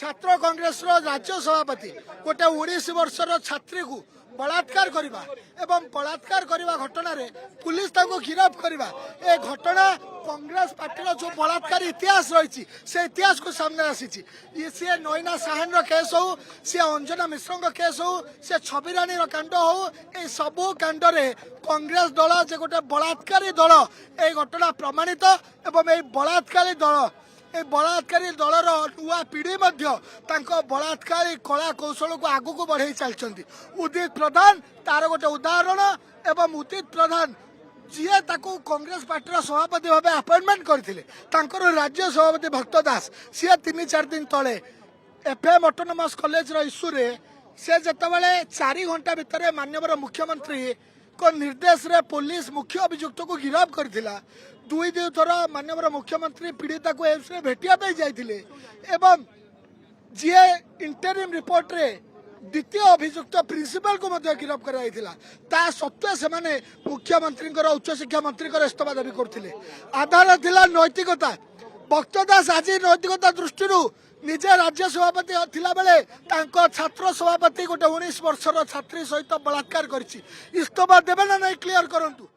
छात्र कांग्रेस राज्य सभापति गोटे 19 वर्षर छात्री को बलात्कार करवा एवं बलात्कार करवा घटना रे पुलिस ताको गिरफ्त करवा ए घटना कांग्रेस पार्टी जो बलात्कार इतिहास रही से इतिहास को सामने आसी सी नईना साहन केस हो सी अंजना मिश्र केस हो सी छबिरानी कांड हो ये सबू कांड रे कांग्रेस दल जे गोटे बलात्कारी दल ए घटना प्रमाणित एवं ये बलात्कारी दल ए बलात्कारी दलर नुआ पीढ़ी बलात्कारी कला कौशल को आगू को बढ़ाई चलती उदित प्रधान तार गोटे उदाहरण एवं उदित प्रधान जी ताकू कांग्रेस पार्टी सभापति भाव अपॉइंटमेंट करते राज्य सभापति भक्त दास सी 3-4 दिन तले एफएम ऑटोनोमस कॉलेज इश्यू रे से जितेबाला 4 घंटा भितर माननीय मुख्यमंत्री को निर्देश रे पुलिस मुख्य अभियुक्त को गिरफ्त करथिला 2 थर माननीय मुख्यमंत्री पीड़िता को एम्स रे भेटिया पे जाइथिले एवं जी इंटरिम रिपोर्ट रे द्वितीय अभियुक्त प्रिंसिपल को गिरफ्त कर सत्वे से माने मुख्यमंत्री उच्च शिक्षा मंत्री इस्तीफा दाबी करथिले आधार थिला नैतिकता भक्त दास आज नैतिकता दृष्टि निजे राज्य सभापति थिला बेले तांको छात्र सभापति गोटे 19 वर्षर छात्री सहित बलात्कार करिछि इस्तीफा देबे ना नहीं क्लियर करंतु।